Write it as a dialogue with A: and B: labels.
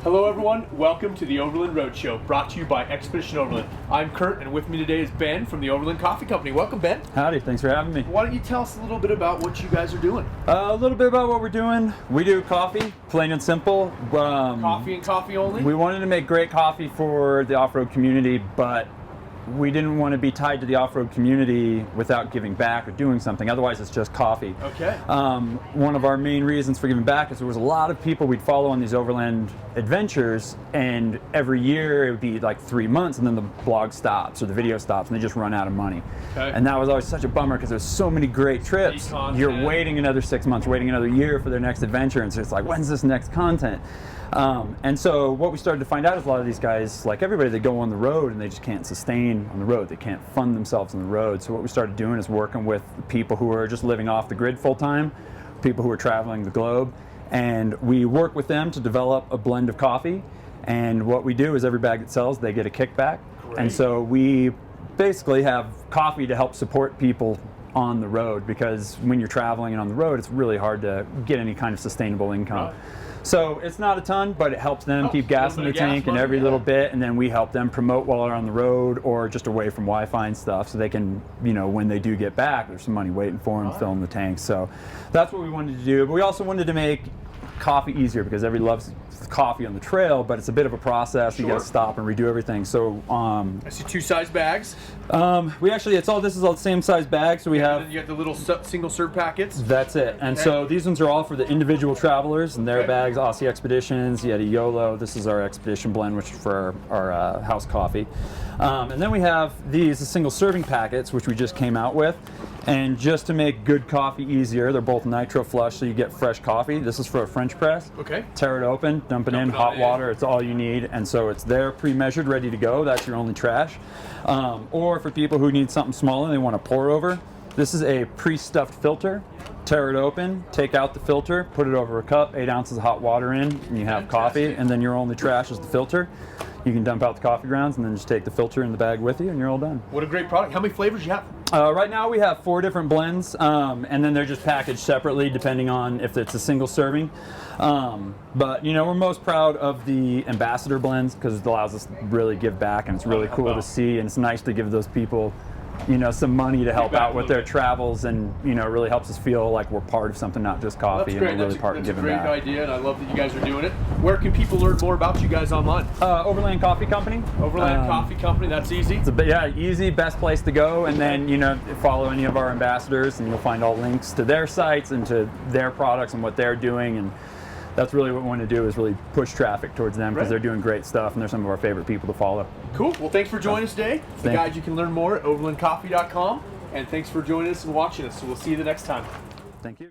A: Hello everyone, welcome to the Overland Roadshow, brought to you by Expedition Overland. I'm Kurt, and with me today is Ben from the Overland Coffee Company. Welcome, Ben.
B: Howdy, thanks for having me.
A: Why don't you tell us a little bit about what you guys are doing?
B: A little bit about what we're doing. We do coffee, plain and simple.
A: Coffee and coffee only?
B: We wanted to make great coffee for the off-road community, but we didn't want to be tied to the off-road community without giving back or doing something. Otherwise, it's just coffee.
A: Okay.
B: One of our main reasons for giving back is there was a lot of people we'd follow on these overland adventures, and every year it would be like 3 months, and then the blog stops or the video stops, and they just run out of money.
A: Okay.
B: And that was always such a bummer because there's so many great trips. You're waiting another 6 months, waiting another year for their next adventure, and so it's like, when's this next content? And so what we started to find out is a lot of these guys, like everybody, they go on the road and they just can't sustain on the road. They can't fund themselves on the road. So what we started doing is working with people who are just living off the grid full time, people who are traveling the globe, and we work with them to develop a blend of coffee. And what we do is every bag that sells, they get a kickback.
A: Great.
B: And so we basically have coffee to help support people on the road, because when you're traveling and on the road, it's really hard to get any kind of sustainable income.
A: Right.
B: So it's not a ton, but it helps them keep gas in the tank and every little bit, and then we help them promote while they're on the road or just away from Wi-Fi and stuff, so they can, you know, when they do get back, there's some money waiting for them, filling the tank. So that's what we wanted to do. But we also wanted to make coffee easier, because everybody loves coffee on the trail, but it's a bit of a process. You got to stop and redo everything. So
A: I see two size bags.
B: We actually, this is all the same size bag. So we have,
A: you have the little single serve packets.
B: That's it. And so these ones are all for the individual travelers and their bags. Aussie Expeditions, Yeti YOLO. This is our Expedition blend, which is for our house coffee. And then we have the single serving packets, which we just came out with. And just to make good coffee easier, they're both nitro flush, so you get fresh coffee. This is for a French press.
A: Okay.
B: Tear it open, dump it in, hot water, it's all you need. And so it's there pre-measured, ready to go. That's your only trash. Or for people who need something smaller and they want to pour over, this is a pre-stuffed filter. Tear it open, take out the filter, put it over a cup, 8 ounces of hot water in, and you have coffee, and then your only trash is the filter. You can dump out the coffee grounds and then just take the filter in the bag with you, and you're all done.
A: What a great product. How many flavors do you have?
B: Right now we have 4 different blends, and then they're just packaged separately depending on if it's a single serving. But you know, we're most proud of the ambassador blends because it allows us to really give back, and it's really cool to see, and it's nice to give those people, you know, some money to help out with their travels, and you know, it really helps us feel like we're part of something, not just coffee.
A: That's great.
B: And we're really part of giving back.
A: That's a great idea, and I love that you guys are doing it. Where can people learn more about you guys online?
B: Overland Coffee Company.
A: Overland Coffee Company. That's easy.
B: It's easy, best place to go, and then you know, follow any of our ambassadors, and you'll find all links to their sites and to their products and what they're doing. And that's really what we want to do, is really push traffic towards them, because they're doing great stuff and they're some of our favorite people to follow. Cool.
A: Well, thanks for joining us today. Guys, you can learn more at overlandcoffee.com, and thanks for joining us and watching us. So we'll see you the next time.
B: Thank you.